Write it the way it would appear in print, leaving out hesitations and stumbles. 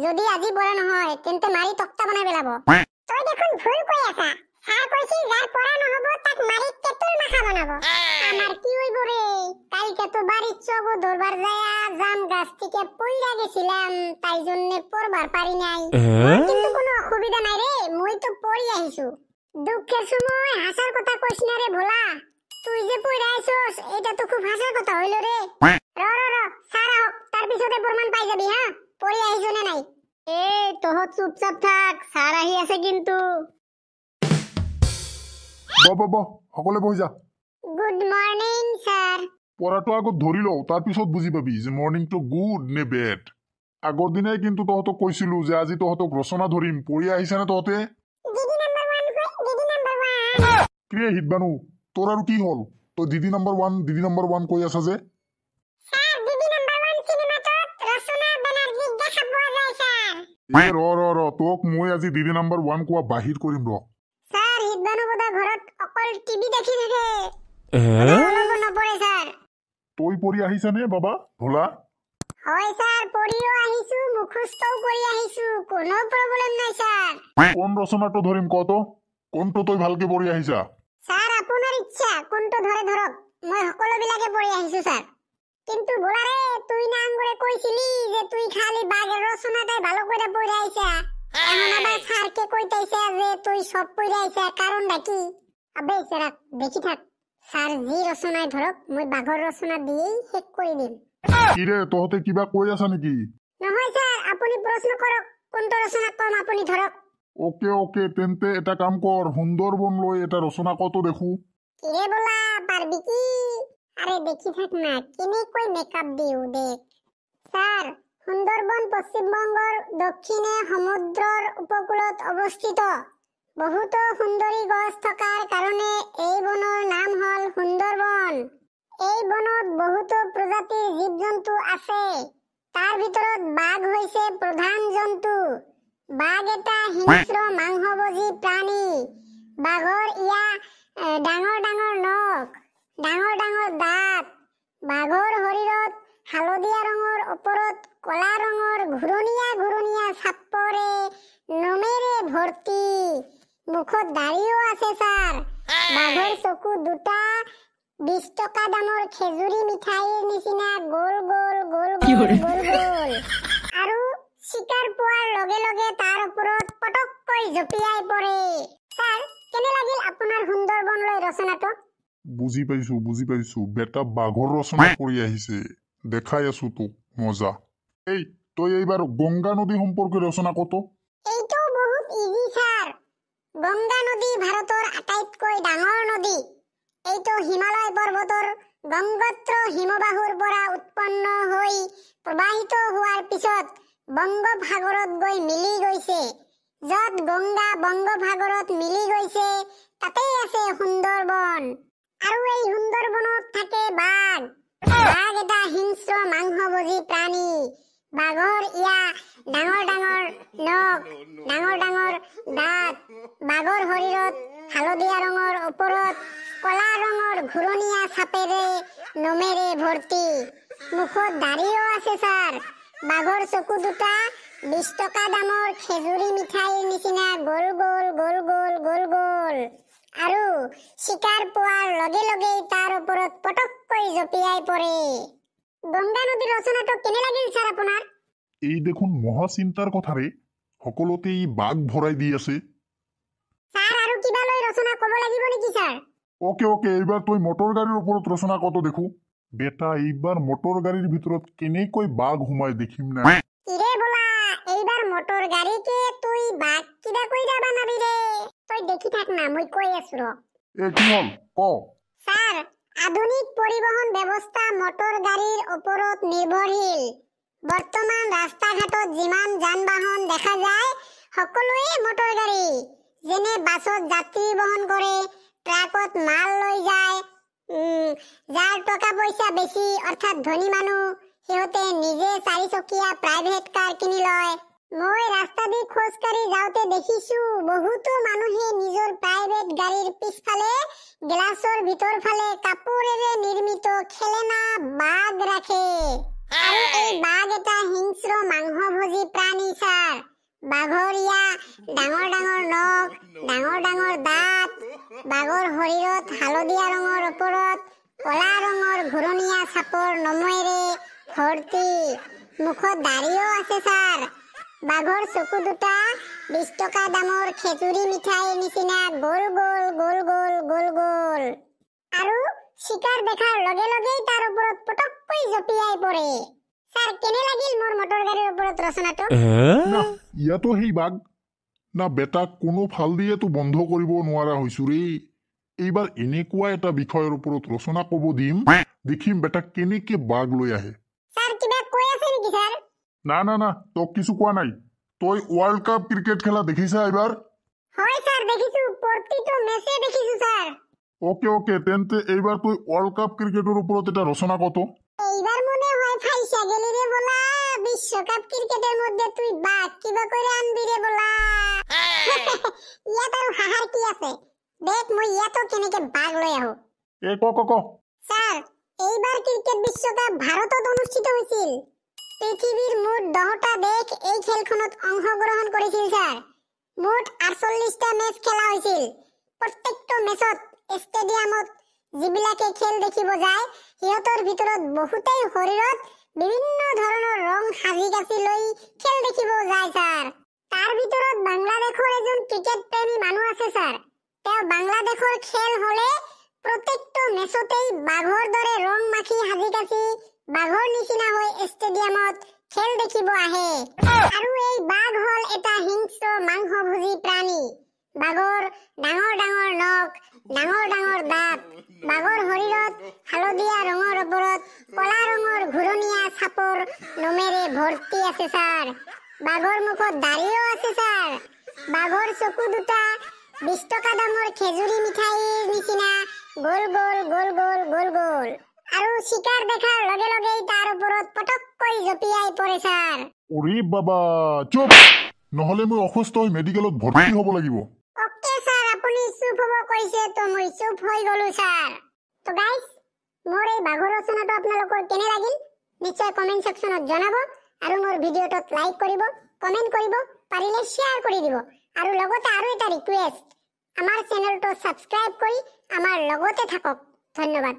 যদি আজি পড়া নহয় তেন্তে মারি তক্তা বানাই পেলাব। তুই দেখুন ভুল কই আছা। স্যার কইছিল যার পড়া নহব তাক মারি তেতুল মাখা বানাবো। আমার কি হইব রে, কালকে তো বাড়ির চব দরবার যায়া জাম গাছ থেকে পইরা গেছিলাম, তাই জন্য পড়বার পারি নাই। কিন্তু কোনো অসুবিধা নাই রে, মই তো পড়ি আইছো। দুঃখের সময় হাসার কথা কইস না রে ভোলা, তুই যে পড়ে আইছস এটা তো খুব হাসার কথা হইল রে। র সারা হোক, তার পিছনে প্রমাণ পাই যাবি। হ্যাঁ, পড়ে আইছো না নাই? এ তোহ চুপচাপ থাক, স্যার আহি আছে কিন্তু। বাহ সকলে বহি যা। Good morning sir. পড়াটো আগত ধৰি লও, তাৰপিছত বুজি পাবি যে মৰ্ণিংটো গুড নে বেড। আগৰ দিনাই কিন্তু তহঁতক কৈছিলো যে আজি তহঁতক ৰচনা ধৰিম, পঢ়ি আহিছেনে তহঁতে? দিদি নাম্বাৰ 1 কই, দিদি নাম্বাৰ 1। কিৰে হিতবানু, তোৰ আৰু কি হ'ল? তই দিদি নাম্বাৰ 1 কৈ আছা যে? স্যাৰ দিদি নাম্বাৰ 1 সিনেমাটোত ৰচনা ব্যানাৰ্জি দেখা পোৱা যায় স্যাৰ। ৰ তোক মই আজি দিদি নাম্বাৰ 1 কোৱা বাহিৰ কৰিম ৰ। স্যাৰ হিতবানু বোধা ঘৰত অকল টিভি দেখি থাকে, অলপ নপঢ়ে স্যার। তই পঢ়ি আহিছানে বাবা ভোলা? হয় স্যার, পঢ়িও আহিছো, মুখস্থও কৰি আহিছো, কোনো প্ৰব্লেম নাই স্যাৰ। কোন ৰচনাটো ধৰিম কত? কোনটো তই ভালকে পঢ়ি আহিছা? স্যাৰ আপোনাৰ ইচ্ছা, কোনটো ধৰে ধৰক, মই সকলোবিলাকে পঢ়ি আহিছো স্যার। কিন্তু বোলারে তুই না আঙ্গুরে কইছিলি যে তুই খালি বাঘের রচনাটাই ভালো করে পড়ে আইছা, এখন আবার স্যারকে কইতাইছে যে তুই সব পড়ে আইছা, কারণটা কি? আবে সেরা দেখি থাক, স্যার জি রচনায় ধরক মই বাঘর রচনা দিয়েই শেষ করে দিম। কিরে তহঁতে কিবা কৈ আছা নেকি? নহয় স্যার, আপুনি প্রশ্ন করক, কোনটো রচনা কম আপুনি ধরক। ওকে তেন্তে এটা কাম কর, সুন্দরবন লৈ এটা রচনা কত দেখো। কিরে বলা পারবি কি? আরে দেখি থাক না, কেনেকৈ মেকআপ দিও দেখ। স্যার সুন্দরবন পশ্চিমবঙ্গৰ দক্ষিণে সমুদ্ৰৰ উপকূলত অৱস্থিত। বহুতো সুন্দৰী গছ থকাৰ কাৰণে এই বনৰ নাম হল সুন্দৰবন। এই বনত বহুতো প্ৰজাতিৰ জীৱ জন্তু আছে, তাৰ ভিতৰত বাঘ হৈছে প্ৰধান জন্তু। বাঘ এটা হিংস্ৰ মাংসভোজী প্ৰাণী। বাঘৰ ডাঙৰ ডাঙৰ নখ, ডাঙৰ ডাঙৰ দাঁত, বাঘৰ শৰীৰত হালধীয়া ৰঙৰ ওপৰত কলা ৰঙৰ ঘূৰণীয়া চাপৰে নোমেৰে ভৰ্তি। মুখত দাঢ়িও আছে স্যাৰ। বাঘৰ চকু দুটা 20 টকা দামৰ খেজুৰী মিঠাইৰ নিচিনা গোল আৰু শিকাৰ পোৱাৰ লগে লগে তাৰ ওপৰত পটককৈ জঁপিয়াই পৰে। স্যাৰ কেনে লাগিল আপোনাৰ সুন্দৰবন লৈ ৰচনাটো? বুজি পাইছো বেটা বাঘৰ ৰচনা কৰি আহিছে, দেখাই আছো তোক মজা। এই তই এইবাৰ গংগা নদী সম্পৰ্কে ৰচনা কত। এইটো বহুত ইজি স্যাৰ। গংগা নদী ভাৰতৰ আটাইতকৈ ডাঙৰ নদী। এইটো হিমালয় পৰ্বতৰ গংগোত্ৰ হিমবাহুৰ পৰা উৎপন্ন হৈ প্ৰবাহিত হোৱাৰ পিছত বংগোপসাগৰত গৈ মিলি গৈছে। যত গংগা বংগোপসাগৰত মিলি গৈছে তাতেই আছে সুন্দৰবন। আৰু এই সুন্দৰবনত থাকে বাঘ। বাঘ এটা হিংস্ৰ মাংসভোজী প্ৰাণী। বাঘৰ ডাঙৰ ডাঙৰ নখ, ডাঙৰ ডাঙৰ দাঁত, বাঘৰ শৰীৰত হালধীয়া ৰঙৰ ওপৰত কলা ৰঙৰ ঘূৰণীয়া চাপেৰে নোমেৰে ভৰ্তি। মুখত দাঢ়িও আছে স্যাৰ। বাঘৰ চকু দুটা 20 টকা দামৰ খেজুৰী মিঠাইৰ নিচিনা গোল আৰু শিকাৰ পোৱাৰ লগে লগেই তাৰ ওপৰত পটককৈ জঁপিয়াই পৰে। গংগা নদীৰ ৰচনাটো কেনে লাগিল স্যাৰ আপোনাৰ? এই দেখোন মহা চিন্তাৰ কথাৰে, সকলোতে ই বাঘ ভৰাই দি আছে। স্যাৰ আৰু কিবা লৈ ৰচনা ক'ব লাগিব নেকি স্যাৰ? ওকে এইবাৰ তই মটৰ গাড়ীৰ ওপৰত ৰচনা কত দেখো। বেটা এইবাৰ মটৰ গাড়ীৰ ভিতৰত কেনেকৈ বাঘ সোমাই দেখিম না। কিৰে বলা এইবাৰ মটৰ গাড়ীকে তুই বাঘ কিবা কইৰা বানাবি ৰে। তই দেখি থাক না, মই কৈ আছো ৰ। কি হল ক। স্যাৰ আধুনিক পৰিবহন ব্যৱস্থা মটৰ গাড়ীৰ ওপৰত নিৰ্ভৰশীল। বৰ্তমান ৰাস্তা ঘাটত যিমান যান বাহন দেখা যায় সকলোৱে মটৰ গাড়ী। যেনে বাছত যাত্ৰী বহন কৰে, ট্ৰাকত মাল লৈ যায়। যাৰ টকা পইচা বেছি অৰ্থাৎ ধনী মানুহ, সিহঁতে নিজে 4 চকীয়া প্ৰাইভেট কাৰ কিনি লয়। মই ৰাস্তা দি খোজকাঢ়ি যাওঁতে দেখিছো বহুতো মানুহে নিজৰ প্ৰাইভেট গাড়ীৰ পিছফালে গ্লাছৰ ভিতৰ ফালে কাপোৰেৰে নিৰ্মিত খেলনা বাঘ ৰাখে। আৰু এই বাঘ এটা হিংস্ৰ মাংসভোজী প্ৰাণী স্যাৰ। বাঘৰীয়া ডাঙৰ ডাঙৰ নখ, ডাঙৰ ডাঙৰ দাঁত, বাঘৰ শৰীৰত হালধীয়া ৰঙৰ ওপৰত কলা ৰঙৰ ঘূৰণীয়া চাপৰ নমেৰে ভৰ্তি। মুখত দাঢ়িও আছে ছাৰ। বাঘৰ চকু দুটা 20 টকা দামৰ খেজুৰী মিঠাইৰ নিচিনা গোল গোল গোল গোল গোল গোল। আৰু চিকাৰ দেখাৰ লগে লগেই তাৰ ওপৰত পটককৈ জঁপিয়াই পৰে। ছাৰ, কেনে লাগিল মোৰ মটৰ গাড়ীৰ ওপৰত ৰচনাটো? না ইয়াতো সেই বাঘ না বেটা, কোনো ফাল দিয়েতো বন্ধ কৰিব নোৱাৰা হৈছো ৰে। এইবাৰ এনেকুৱা এটা বিষয়ৰ ওপৰত ৰচনা ক'ব দিম, দেখিম বেটা কেনেকে বাঘ লৈ আহে। ছাৰ, কিবা কৈ আছে নেকি ছাৰ? না না না, তোক কিছু কোৱা নাই। তই ৱৰ্ল্ড কাপ ক্ৰিকেট খেলা দেখিছা এইবাৰ? হয় ছাৰ, দেখিছো। প্ৰতিটো মেচে দেখিছো ছাৰ। ওকে তেন্তে এইবাৰ তই ৱৰ্ল্ড কাপ ক্ৰিকেটৰ ওপৰত এটা ৰচনা কত। এইবাৰ মনে হয় ফাইসা গেলি ৰে বলা। বিশ্বকাপ ক্ৰিকেটেৰ মধ্যে তুই বাঘ কিবা কৰে আনবি ৰে বলা। ইয়াত আৰু হাহার কি আছে? দেখ মই ইয়াতো কেনেকে বাঘ লৈ আহো। এ ক স্যার, এইবার ক্রিকেট বিশ্বকাপ ভারতত অনুষ্ঠিত হৈছিল। পৃথিৱীৰ মুঠ 10টা দেশ এই খেলখনত অংশগ্ৰহণ কৰিছিল স্যাৰ। মুঠ 48টা মেচ খেলা হৈছিল। প্ৰত্যেকটো মেচত ষ্টেডিয়ামত যিবিলাকে খেল দেখিব যায়, সিহঁতৰ ভিতৰত বহুতেই শৰীৰত বিভিন্ন ধৰণৰ ৰং সাজি কাচি লৈ খেল দেখিব যায় স্যাৰ। তাৰ ভিতৰত বাংলাদেশৰ এজন ক্ৰিকেট প্ৰেমী মানুহ আছে স্যাৰ। তেওঁ বাংলাদেশৰ খেল হলে প্ৰত্যেকটো মেচতেই বাঘৰ দৰে ৰং মাখি সাজি কাচি বাঘৰ নিচিনা হৈ ষ্টেডিয়ামত খেল দেখিব আহে। আৰু এই বাঘ হল এটা হিংস্ৰ মাংসভোজী প্ৰাণী। বাঘৰ ডাঙৰ ডাঙৰ নখ, ডাঙৰ ডাঙৰ দাঁত, বাঘৰ শৰীৰত হালধীয়া ৰঙৰ ওপৰত কলা ৰঙৰ ঘূৰণীয়া চাপৰ নমেৰে ভৰ্তি আছে ছাৰ। বাঘৰ মুখত দাঢ়িও আছে ছাৰ। বাঘৰ চকু দুটা 20 টকা দামৰ খেজুৰী মিঠাইৰ নিচিনা গোল গোল গোল গোল গোল গোল। আৰু চিকাৰ দেখাৰ লগে লগেই তাৰ ওপৰত পটককৈ জঁপিয়াই পৰে ছাৰ। ওৰে বাবা, চুপ, নহলে মই অসুস্থ হৈ মেডিকেলত ভৰ্তি হ'ব লাগিব। ওকে স্যার, আপুনি চুপ হ'ব কৈছে তো মই চুপ হৈ গলো স্যার। তো গাইস, মোৰ এই বাঘৰ ৰচনাটো আপোনালোকৰ কেনে লাগিল নিশ্চয় কমেন্ট সেকশনত জনাব। আৰু মোৰ ভিডিঅ'টোত লাইক কৰিব, কমেন্ট কৰিব, পাৰিলে শ্বেয়াৰ কৰি দিব। আৰু লগতে আৰু এটা ৰিকুৱেষ্ট, আমাৰ চেনেলটো সাবস্ক্ৰাইব কৰি আমাৰ লগতে থাকক। ধন্যবাদ।